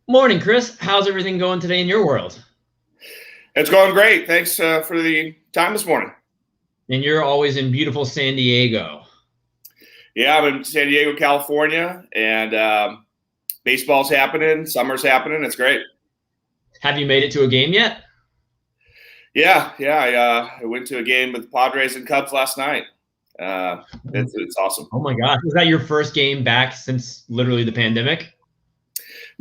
Morning, Chris. How's everything going today in your world? It's going great. Thanks for the time this morning. And you're always in beautiful San Diego. Yeah, I'm in San Diego, California, and baseball's happening. Summer's happening. It's great. Have you made it to a game yet? Yeah. I went to a game with the Padres and Cubs last night. It's awesome. Oh my gosh. Was that your first game back since literally the pandemic?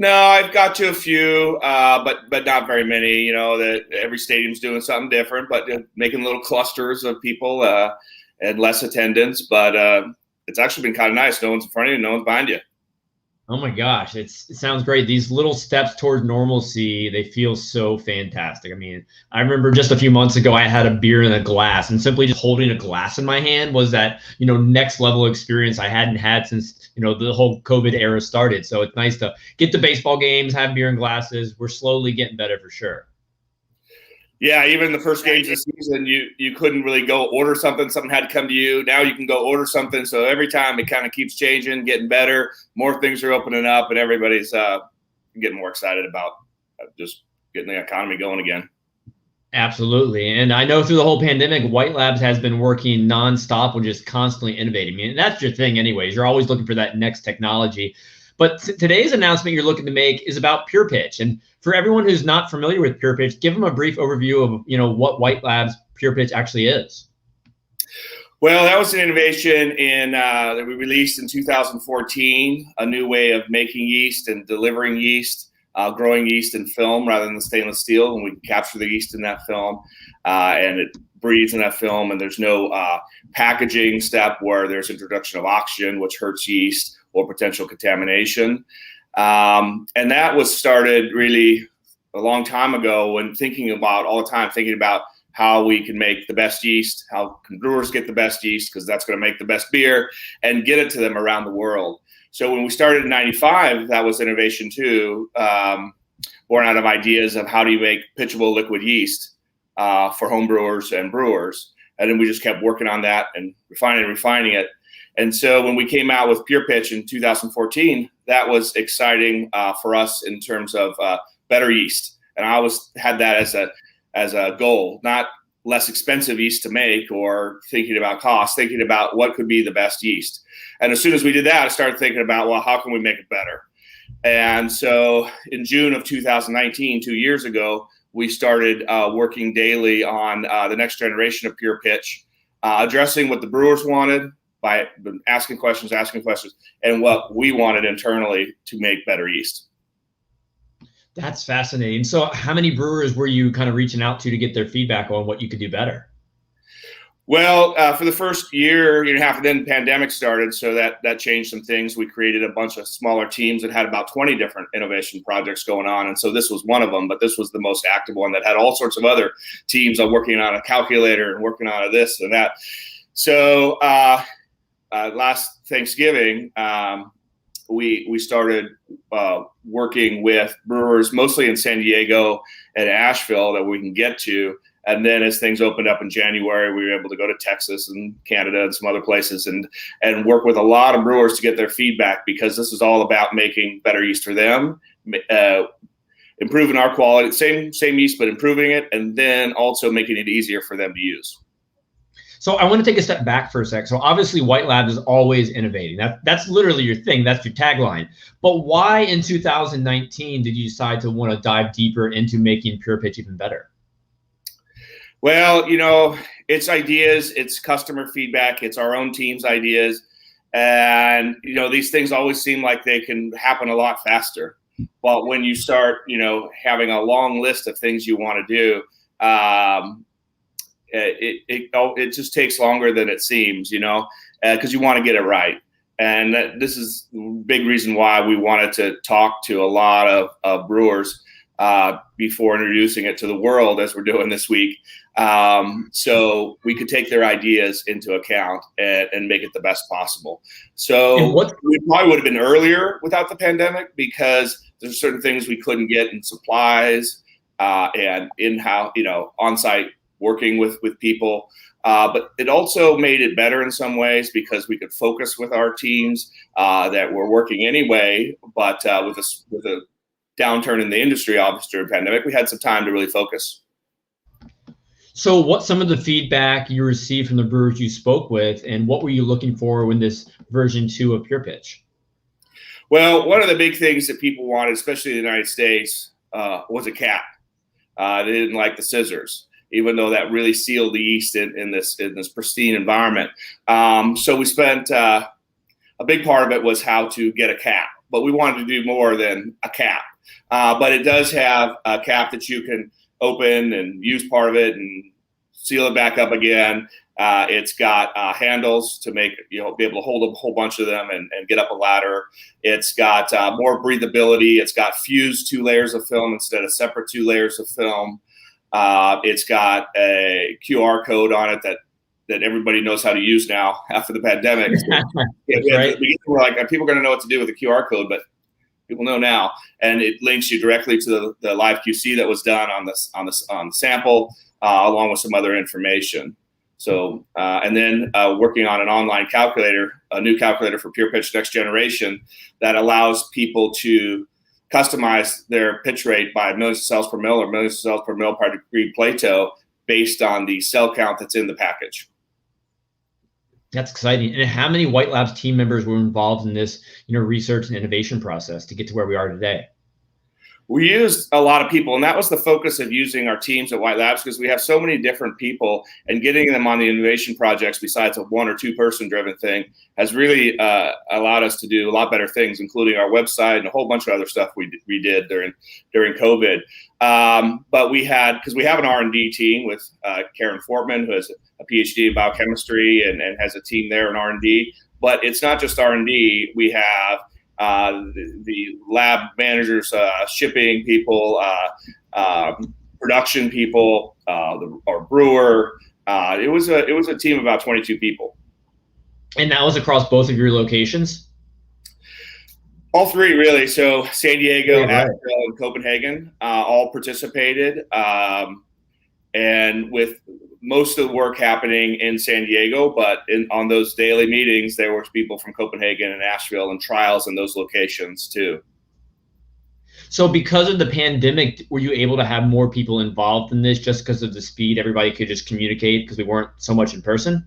No, I've got to a few, but not very many. You know, that every stadium's doing something different, but making little clusters of people and less attendance. But it's actually been kind of nice. No one's in front of you, no one's behind you. Oh my gosh, it sounds great. These little steps towards normalcy, they feel so fantastic. I mean, I remember just a few months ago, I had a beer in a glass, and simply just holding a glass in my hand was that, next level experience I hadn't had since, the whole COVID era started. So it's nice to get to baseball games, have beer in glasses. We're slowly getting better for sure. Yeah, even the first games of the season, you couldn't really go order something. Something had to come to you. Now you can go order something. So every time it kind of keeps changing, getting better. More things are opening up, and everybody's getting more excited about just getting the economy going again. Absolutely. And I know through the whole pandemic, White Labs has been working nonstop with just constantly innovating. I mean, that's your thing anyways. You're always looking for that next technology. But today's announcement you're looking to make is about Pure Pitch. And for everyone who's not familiar with Pure Pitch, give them a brief overview of, what White Labs Pure Pitch actually is. Well, that was an innovation that we released in 2014, a new way of making yeast and delivering yeast, growing yeast in film rather than the stainless steel. And we can capture the yeast in that film, and it breathes in that film. And there's no packaging step where there's introduction of oxygen, which hurts yeast, or potential contamination. And that was started really a long time ago when thinking about how we can make the best yeast, how can brewers get the best yeast, because that's going to make the best beer, and get it to them around the world. So when we started in 95, that was innovation too, born out of ideas of how do you make pitchable liquid yeast for home brewers and brewers. And then we just kept working on that and refining it. And so when we came out with Pure Pitch in 2014, that was exciting for us in terms of better yeast. And I always had that as a goal, not less expensive yeast to make or thinking about cost, thinking about what could be the best yeast. And as soon as we did that, I started thinking about, well, how can we make it better? And so in June of 2019, 2 years ago, we started working daily on the next generation of Pure Pitch, addressing what the brewers wanted, by asking questions, and what we wanted internally to make better yeast. That's fascinating. So how many brewers were you kind of reaching out to get their feedback on what you could do better? Well, for the first year and a half, and then the pandemic started, so that changed some things. We created a bunch of smaller teams that had about 20 different innovation projects going on, and so this was one of them, but this was the most active one that had all sorts of other teams working on a calculator and working on this and that. So last Thanksgiving, we started working with brewers mostly in San Diego and Asheville that we can get to. And then as things opened up in January, we were able to go to Texas and Canada and some other places and work with a lot of brewers to get their feedback, because this is all about making better yeast for them, improving our quality, same yeast, but improving it, and then also making it easier for them to use. So I want to take a step back for a sec. So obviously White Labs is always innovating. That's literally your thing. That's your tagline. But why in 2019 did you decide to want to dive deeper into making Pure Pitch even better? Well, it's ideas, it's customer feedback, it's our own team's ideas. And, these things always seem like they can happen a lot faster. But when you start, having a long list of things you want to do, it just takes longer than it seems, because you want to get it right. And this is the big reason why we wanted to talk to a lot of brewers before introducing it to the world, as we're doing this week, so we could take their ideas into account and make it the best possible. So we probably would have been earlier without the pandemic, because there's certain things we couldn't get in supplies and in-house, on-site working with people. But it also made it better in some ways, because we could focus with our teams that were working anyway, but with a downturn in the industry, obviously during the pandemic, we had some time to really focus. So what's some of the feedback you received from the brewers you spoke with, and what were you looking for when this version 2 of Pure Pitch? Well, one of the big things that people wanted, especially in the United States, was a cap. They didn't like the scissors, even though that really sealed the yeast in this pristine environment. So we spent a big part of it was how to get a cap, but we wanted to do more than a cap. But it does have a cap that you can open and use part of it and seal it back up again. It's got handles to make, be able to hold a whole bunch of them and get up a ladder. It's got more breathability. It's got fused 2 layers of film instead of separate 2 layers of film. It's got a QR code on it that everybody knows how to use now after the pandemic. Right. We're like, people are going to know what to do with the QR code, but people know now. And it links you directly to the live QC that was done on the sample, along with some other information. So, and then working on an online calculator, a new calculator for Pure Pitch Next Generation that allows people to customize their pitch rate by millions of cells per mil or millions of cells per mil per degree Plato based on the cell count that's in the package. That's exciting. And how many White Labs team members were involved in this, research and innovation process to get to where we are today? We used a lot of people, and that was the focus of using our teams at White Labs, because we have so many different people, and getting them on the innovation projects besides a 1 or 2 person driven thing has really allowed us to do a lot better things, including our website and a whole bunch of other stuff we did during COVID. But we have an R&D team with Karen Fortman, who has a PhD in biochemistry and has a team there in R&D. But it's not just R&D. We have the lab managers, shipping people, production people, our brewer. It was a team of about 22 people. And that was across both of your locations? All 3, really. So San Diego, Asheville, and Copenhagen all participated. And with most of the work happening in San Diego, but on those daily meetings, there were people from Copenhagen and Asheville and trials in those locations too. So because of the pandemic, were you able to have more people involved in this just because of the speed? Everybody could just communicate because we weren't so much in person?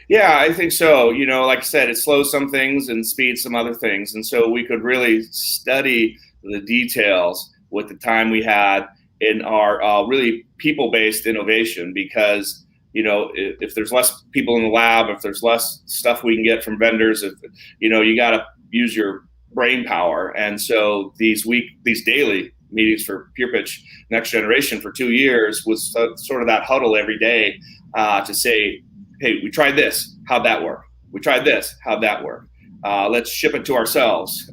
Yeah, I think so. Like I said, it slows some things and speeds some other things. And so we could really study the details with the time we had in our really people-based innovation, because if there's less people in the lab, if there's less stuff we can get from vendors, if you got to use your brain power. And so these daily meetings for Pure Pitch Next Generation for 2 years was sort of that huddle every day to say, hey, we tried this, how'd that work? We tried this, how'd that work? Let's ship it to ourselves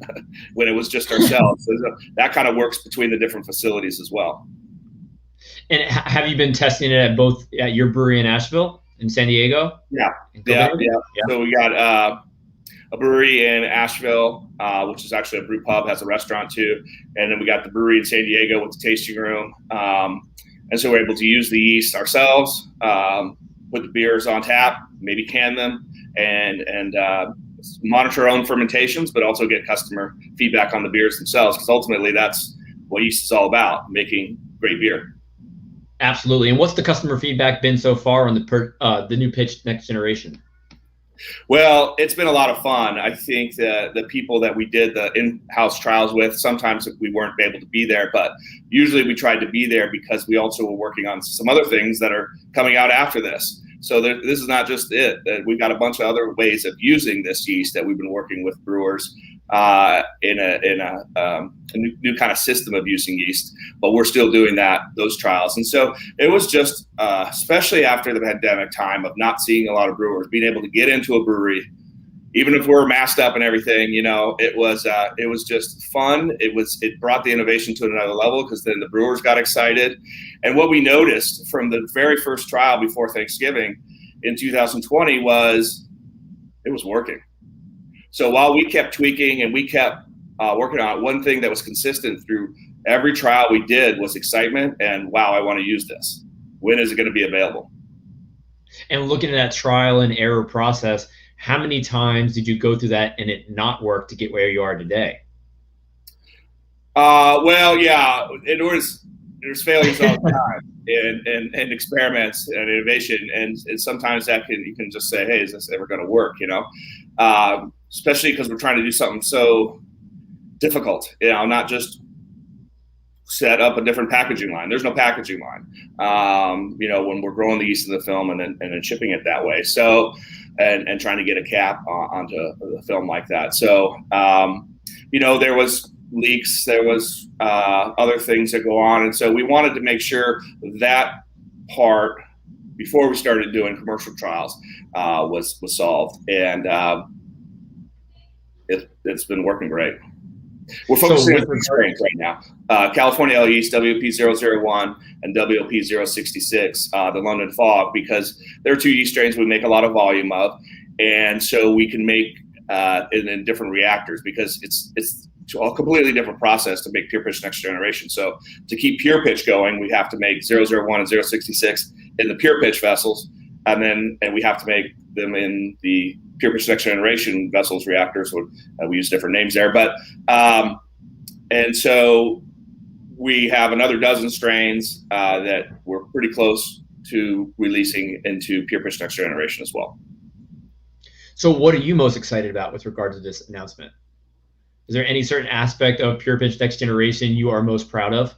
when it was just ourselves. So that kind of works between the different facilities as well. And have you been testing it at your brewery in Asheville, in San Diego? Yeah. So we got a brewery in Asheville, which is actually a brew pub, has a restaurant too. And then we got the brewery in San Diego with the tasting room. And so we're able to use the yeast ourselves, put the beers on tap, maybe can them, and monitor our own fermentations, but also get customer feedback on the beers themselves, because ultimately that's what yeast is all about, making great beer. Absolutely. And what's the customer feedback been so far on the new Pitch Next Generation? Well, it's been a lot of fun. I think the people that we did the in-house trials with, sometimes we weren't able to be there, but usually we tried to be there because we also were working on some other things that are coming out after this. So this is not just it. We've got a bunch of other ways of using this yeast that we've been working with brewers in a new kind of system of using yeast, but we're still doing those trials. And so it was just, especially after the pandemic time of not seeing a lot of brewers, being able to get into a brewery, even if we're masked up and everything, it was just fun. It brought the innovation to another level, because then the brewers got excited. And what we noticed from the very first trial before Thanksgiving in 2020 was it was working. So while we kept tweaking and we kept working on it, one thing that was consistent through every trial we did was excitement and, wow, I want to use this. When is it going to be available? And looking at that trial and error process, how many times did you go through that and it not work to get where you are today? Well, yeah, there's failures all the time in experiments and innovation, and sometimes you can just say, hey, is this ever going to work? Especially because we're trying to do something so difficult, not just set up a different packaging line. There's no packaging line, when we're growing the yeast in the film and then shipping it that way. So, and trying to get a cap onto the film like that. So, there was leaks, there was other things that go on. And so we wanted to make sure that part, before we started doing commercial trials, was solved. And it's been working great. We're focusing on 3 strains right now. California L Yeast, WP001, and WP066, the London Fog, because there are 2 yeast strains we make a lot of volume of. And so we can make in different reactors, because it's a completely different process to make pure pitch next generation. So to keep pure pitch going, we have to make 001 and 066 in the pure pitch vessels, and we have to make them in the pure pitch next generation vessels reactors. We use different names there, but and so we have another dozen strains that we're pretty close to releasing into pure pitch next generation as well. So what are you most excited about with regard to this announcement? Is there any certain aspect of pure pitch next generation you are most proud of?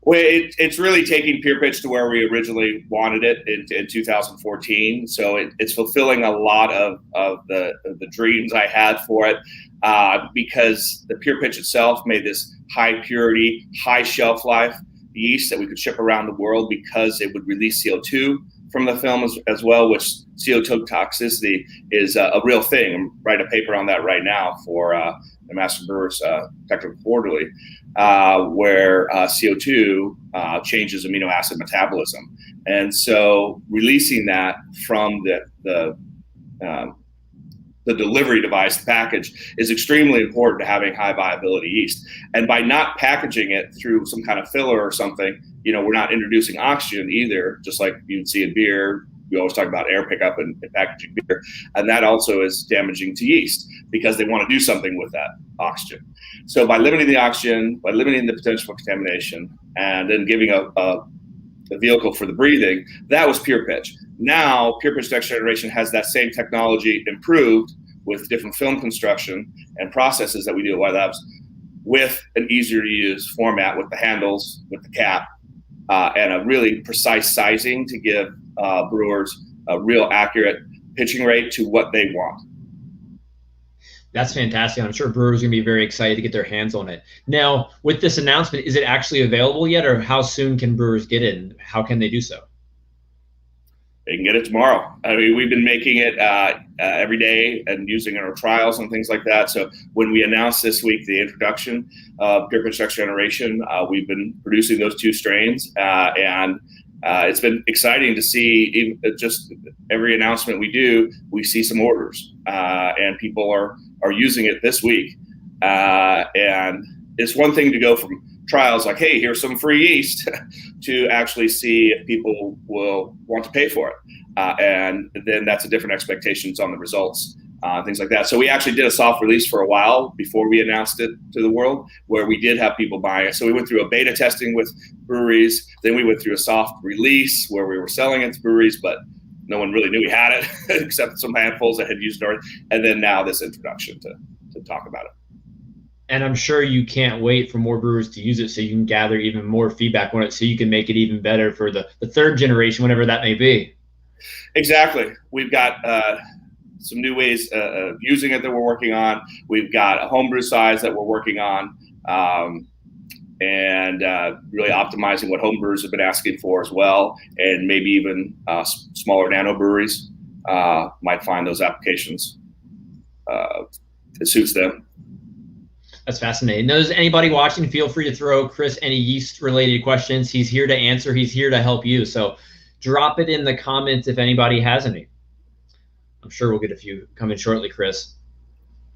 Well, it's really taking pure pitch to where we originally wanted it in 2014. So it's fulfilling a lot of the dreams I had for it, because the pure pitch itself made this high purity, high shelf life yeast that we could ship around the world, because it would release CO2 from the film as well, which CO2 toxicity is a real thing. I'm writing a paper on that right now for the Master Brewers Technical Quarterly, where CO2 changes amino acid metabolism. And so releasing that from the delivery device, the package, is extremely important to having high viability yeast. And by not packaging it through some kind of filler or something, we're not introducing oxygen either, just like you'd see in beer. We always talk about air pickup in packaging beer. And that also is damaging to yeast, because they want to do something with that oxygen. So by limiting the oxygen, by limiting the potential for contamination, and then giving a vehicle for the breathing, that was pure pitch. Now, pure pitch next generation has that same technology improved with different film construction and processes that we do at White Labs, with an easier to use format, with the handles, with the cap, and a really precise sizing to give brewers a real accurate pitching rate to what they want. That's fantastic. I'm sure brewers are going to be very excited to get their hands on it. Now, with this announcement, is it actually available yet, or how soon can brewers get it, and how can they do so? They can get it tomorrow. I mean, we've been making it every day and using it in our trials and things like that. So when we announced this week the introduction of Pure Pitch Next Generation, we've been producing those 2 strains, and it's been exciting to see. Just every announcement we do, we see some orders, and people are using it this week. And it's one thing to go from trials like, hey, here's some free yeast, to actually see if people will want to pay for it. And then that's a different expectations on the results, things like that. So we actually did a soft release for a while before we announced it to the world, where we did have people buying it. So we went through a beta testing with breweries. Then we went through a soft release where we were selling it to breweries, but no one really knew we had it except some handfuls that had used it. And then now this introduction to talk about it. And I'm sure you can't wait for more brewers to use it, so you can gather even more feedback on it, so you can make it even better for the 3rd generation, whatever that may be. Exactly. We've got some new ways of using it that we're working on. We've got a homebrew size that we're working on, and really optimizing what homebrewers have been asking for as well. And maybe even smaller nano breweries might find those applications that suits them. That's fascinating. Now, does anybody watching, feel free to throw Chris any yeast-related questions. He's here to answer. He's here to help you. So drop it in the comments if anybody has any. I'm sure we'll get a few coming shortly, Chris.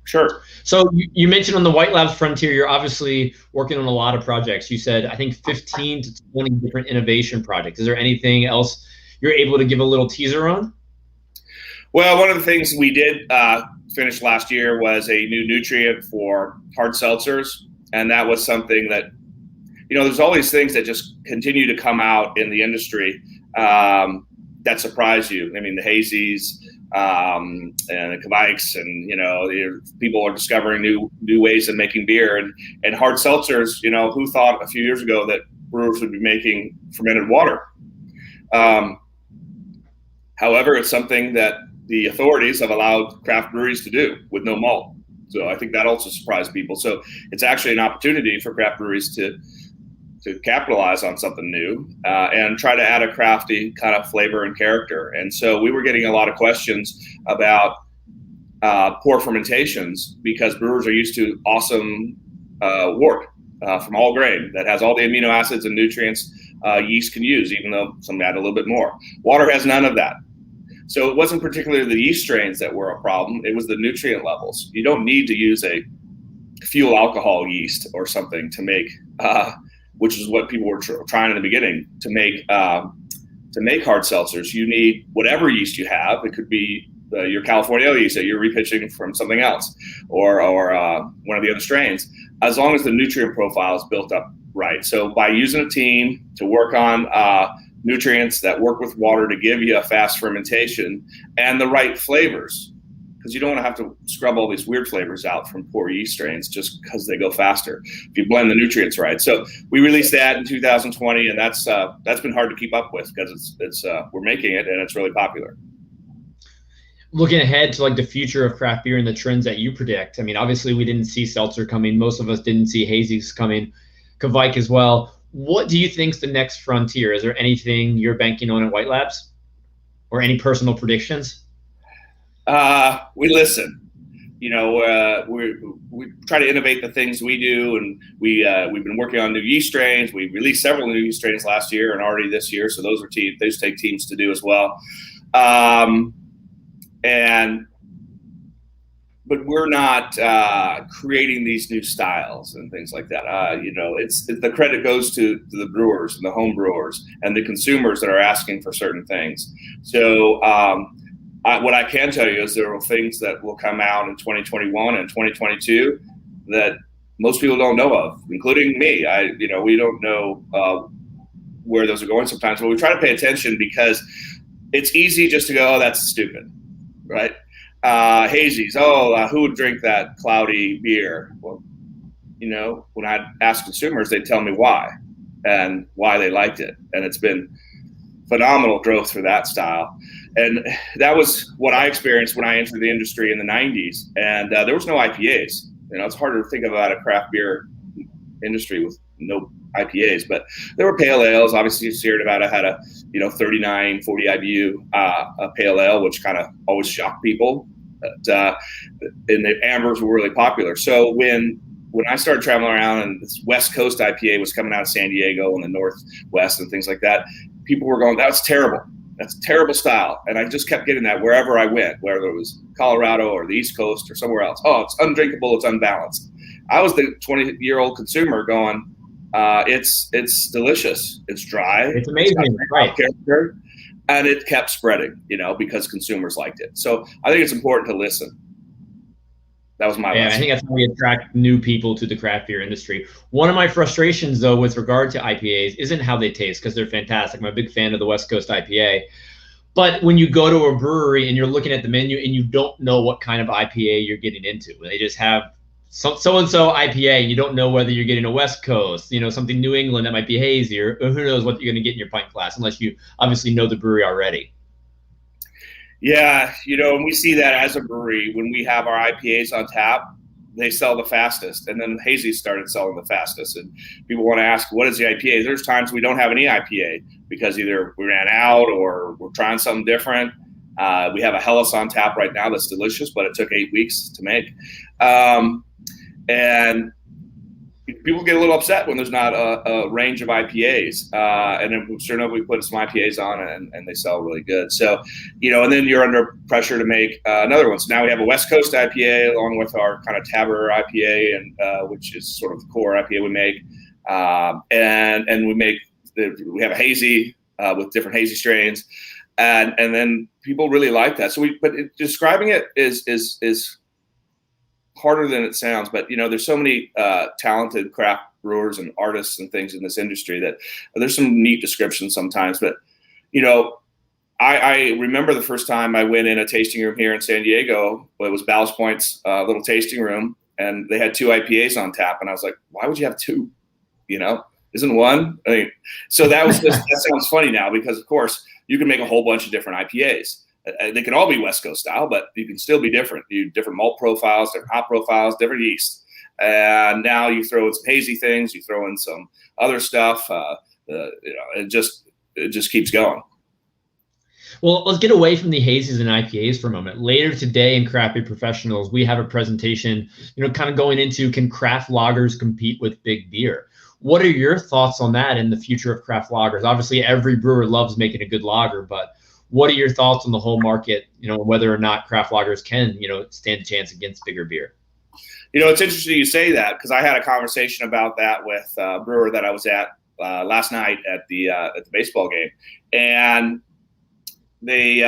Sure. So you mentioned on the White Labs frontier, you're obviously working on a lot of projects. You said, I think, 15 to 20 different innovation projects. Is there anything else you're able to give a little teaser on? Well, one of the things we did finish last year was a new nutrient for hard seltzers, And that was something that, there's all these things that just continue to come out in the industry that surprise you. I mean, the hazies and the Kveiks, and people are discovering new ways of making beer, and hard seltzers. Who thought a few years ago that brewers would be making fermented water? However, it's something that the authorities have allowed craft breweries to do with no malt. So I think that also surprised people. So it's actually an opportunity for craft breweries to capitalize on something new and try to add a crafty kind of flavor and character. And so we were getting a lot of questions about pour fermentations, because brewers are used to awesome wort from all grain that has all the amino acids and nutrients yeast can use, even though some add a little bit more. Water has none of that. So it wasn't particularly the yeast strains that were a problem. It was the nutrient levels. You don't need to use a fuel alcohol yeast or something to make, which is what people were trying in the beginning to make hard seltzers. You need whatever yeast you have. It could be your California yeast that you're repitching from something else, or one of the other strains, as long as the nutrient profile is built up right. So by using a team to work on nutrients that work with water to give you a fast fermentation and the right flavors, because you don't want to have to scrub all these weird flavors out from poor yeast strains just because they go faster if you blend the nutrients right. So we released that in 2020, and that's been hard to keep up with, because it's we're making it and it's really popular. Looking ahead to like the future of craft beer and the trends that you predict, I mean, obviously we didn't see seltzer coming. Most of us didn't see hazies coming, Kveik as well. What do you think's the next frontier? Is there anything you're banking on at White Labs, or any personal predictions? We listen. We try to innovate the things we do, and we've been working on new yeast strains. We released several new yeast strains last year and already this year, so those take teams to do as well. But we're not creating these new styles and things like that. The credit goes to the brewers and the home brewers and the consumers that are asking for certain things. So what I can tell you is there are things that will come out in 2021 and 2022 that most people don't know of, including me. We don't know where those are going sometimes, but we try to pay attention, because it's easy just to go, oh, that's stupid, right? Hazies, who would drink that cloudy beer? Well, when I ask consumers, they tell me why and why they liked it. And it's been phenomenal growth for that style. And that was what I experienced when I entered the industry in the 90s. And there was no IPAs. It's harder to think about a craft beer industry with no IPAs, but there were pale ales. Obviously, Sierra Nevada had a 39, 40 IBU a pale ale, which kind of always shocked people. But, and the ambers were really popular. So when I started traveling around and this West Coast IPA was coming out of San Diego and the Northwest and things like that, people were going, "That's terrible. That's a terrible style." And I just kept getting that wherever I went, whether it was Colorado or the East Coast or somewhere else. "Oh, it's undrinkable. It's unbalanced." I was the 20-year-old consumer going, it's delicious. It's dry. It's amazing, right? Character, and it kept spreading, because consumers liked it. So I think it's important to listen. That was my lesson. I think that's how we attract new people to the craft beer industry. One of my frustrations, though, with regard to IPAs isn't how they taste, because they're fantastic. I'm a big fan of the West Coast IPA. But when you go to a brewery and you're looking at the menu and you don't know what kind of IPA you're getting into, they just have so-and-so IPA, and you don't know whether you're getting a West Coast, something New England that might be hazy, or who knows what you're going to get in your pint glass, unless you obviously know the brewery already. Yeah, and we see that as a brewery, when we have our IPAs on tap, they sell the fastest. And then hazy started selling the fastest. And people want to ask, what is the IPA? There's times we don't have any IPA because either we ran out or we're trying something different. We have a Hellas on tap right now that's delicious, but it took 8 weeks to make. And people get a little upset when there's not a range of IPAs. And then sure enough, we put some IPAs on and they sell really good. So, and then you're under pressure to make another one. So now we have a West Coast IPA along with our kind of Tabber IPA, and which is sort of the core IPA we make. And we have a hazy with different hazy strains. And then people really like that. But describing it is harder than it sounds, but there's so many talented craft brewers and artists and things in this industry that there's some neat descriptions sometimes. But I remember the first time I went in a tasting room here in San Diego. It was Ballast Point's little tasting room, and they had 2 IPAs on tap, and I was like, why would you have 2? Isn't one? I mean, so that sounds funny now, because of course you can make a whole bunch of different IPAs. They can all be West Coast style, but you can still be different. Different malt profiles, different hop profiles, different yeast. And now you throw in some hazy things, you throw in some other stuff. It just keeps going. Well, let's get away from the hazies and IPAs for a moment. Later today in Craft Beer Professionals, we have a presentation, kind of going into, can craft lagers compete with big beer? What are your thoughts on that and the future of craft lagers? Obviously, every brewer loves making a good lager, but what are your thoughts on the whole market, whether or not craft lagers can, stand a chance against bigger beer? It's interesting you say that, because I had a conversation about that with a brewer that I was at last night at the baseball game. And they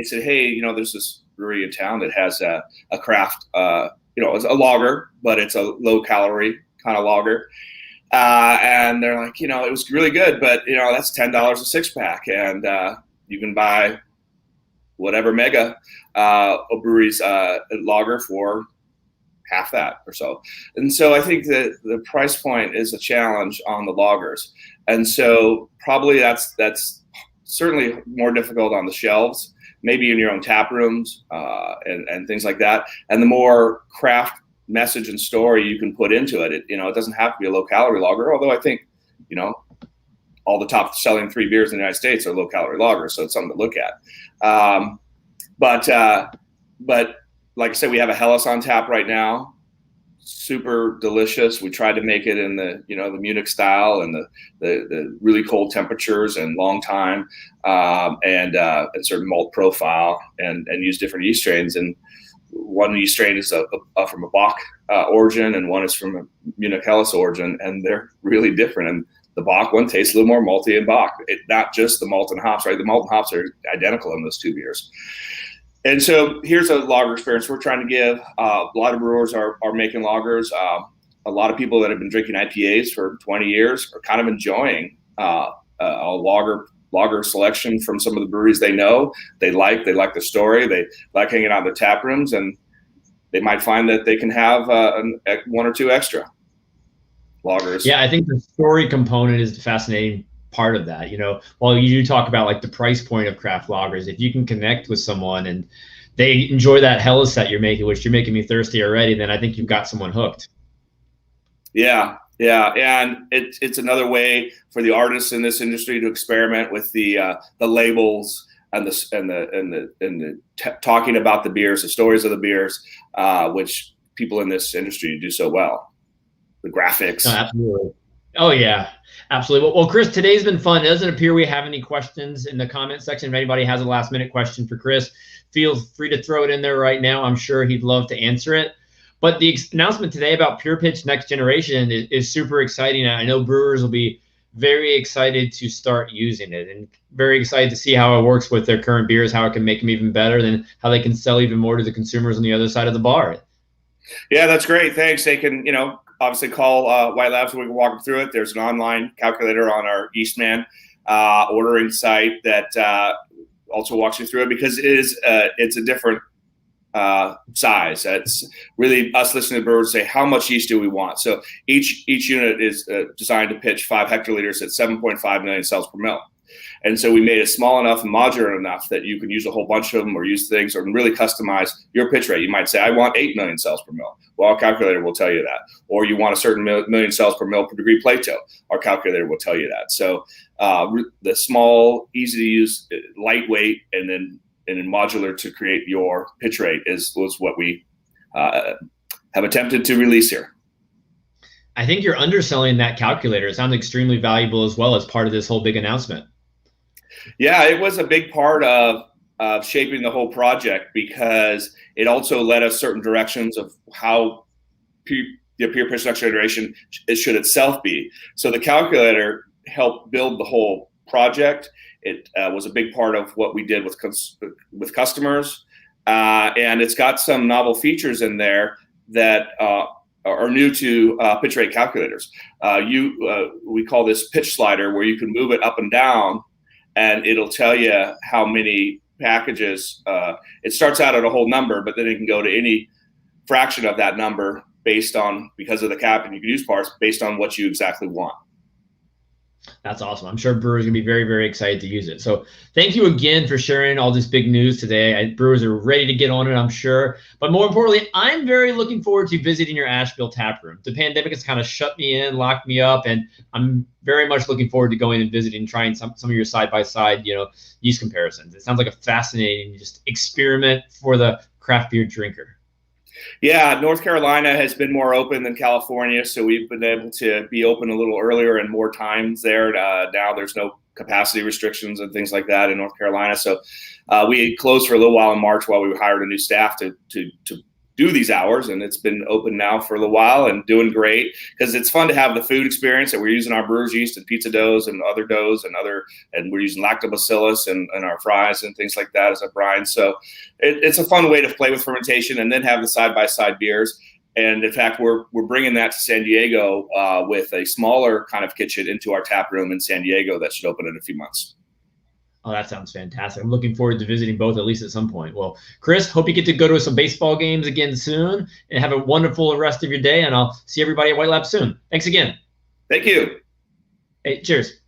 said, hey, there's this brewery in town that has a craft, it's a lager, but it's a low calorie kind of lager. And they're like, it was really good, but that's $10 a 6-pack, and you can buy whatever mega a brewery's lager for half that or so. And so I think that the price point is a challenge on the lagers, and so probably that's certainly more difficult on the shelves, maybe in your own tap rooms and things like that. And the more craft message and story you can put into it, it doesn't have to be a low calorie lager, although I think all the top selling 3 beers in the United States are low calorie lagers, so it's something to look at. But like I said, we have a Helles on tap right now, super delicious. We tried to make it in the the Munich style and the really cold temperatures and long time, and certain malt profile, and use different yeast strains. And one yeast strain is from a Bach origin, and one is from a Munich Helles origin, and they're really different. And the Bach one tastes a little more malty in Bach. Not just the malt and hops, right? The malt and hops are identical in those 2 beers. And so here's a lager experience we're trying to give. A lot of brewers are making lagers. A lot of people that have been drinking IPAs for 20 years are kind of enjoying a lager selection from some of the breweries they know. They like the story. They like hanging out in the tap rooms, and they might find that they can have 1 or 2 extra lagers. Yeah, I think the story component is the fascinating part of that. While you do talk about like the price point of craft lagers, if you can connect with someone and they enjoy that Helles that you're making, which you're making me thirsty already, then I think you've got someone hooked. Yeah, and it's another way for the artists in this industry to experiment with the labels and the talking about the beers, the stories of the beers, which people in this industry do so well. The graphics. No, absolutely. Oh yeah, absolutely. Well, Chris, today's been fun. It doesn't appear we have any questions in the comment section. If anybody has a last minute question for Chris, feel free to throw it in there right now. I'm sure he'd love to answer it. But the announcement today about Pure Pitch Next Generation is super exciting. I know brewers will be very excited to start using it, and very excited to see how it works with their current beers, how it can make them even better, than how they can sell even more to the consumers on the other side of the bar. Yeah, that's great. Thanks. They can, obviously call White Labs and we can walk them through it. There's an online calculator on our Yeastman ordering site that also walks you through it, because it's a different size. It's really us listening to brewers say, how much yeast do we want? So each unit is designed to pitch 5 hectoliters at 7.5 million cells per mil. And so we made it small enough and modular enough that you can use a whole bunch of them, or use things, or really customize your pitch rate. You might say, I want 8 million cells per mil. Well, our calculator will tell you that. Or you want a certain million cells per mil per degree Plato. Our calculator will tell you that. So the small, easy to use, lightweight, and then modular to create your pitch rate was what we have attempted to release here. I think you're underselling that calculator. It sounds extremely valuable as well as part of this whole big announcement. Yeah, it was a big part of shaping the whole project, because it also led us certain directions of how the Pure Pitch Next Generation should itself be. So the calculator helped build the whole project. It was a big part of what we did with customers, and it's got some novel features in there that are new to pitch rate calculators. We call this pitch slider, where you can move it up and down, and it'll tell you how many packages. It starts out at a whole number, but then it can go to any fraction of that number based on, because of the cap, and you can use parts based on what you exactly want. That's awesome. I'm sure brewers are going to be very, very excited to use it. So thank you again for sharing all this big news today. Brewers are ready to get on it, I'm sure. But more importantly, I'm very looking forward to visiting your Asheville tap room. The pandemic has kind of shut me in, locked me up, and I'm very much looking forward to going and visiting, trying some of your side-by-side, yeast comparisons. It sounds like a fascinating just experiment for the craft beer drinker. Yeah, North Carolina has been more open than California, so we've been able to be open a little earlier and more times there. Now there's no capacity restrictions and things like that in North Carolina. So we closed for a little while in March while we hired a new staff to do these hours, and it's been open now for a little while and doing great, because it's fun to have the food experience that we're using our brewers yeast and pizza doughs and other doughs and we're using lactobacillus and our fries and things like that as a brine. So it's a fun way to play with fermentation and then have the side-by-side beers. And in fact, we're bringing that to San Diego with a smaller kind of kitchen into our tap room in San Diego that should open in a few months. Oh, that sounds fantastic. I'm looking forward to visiting both, at least at some point. Well, Chris, hope you get to go to some baseball games again soon, and have a wonderful rest of your day, and I'll see everybody at White Lab soon. Thanks again. Thank you. Hey, cheers.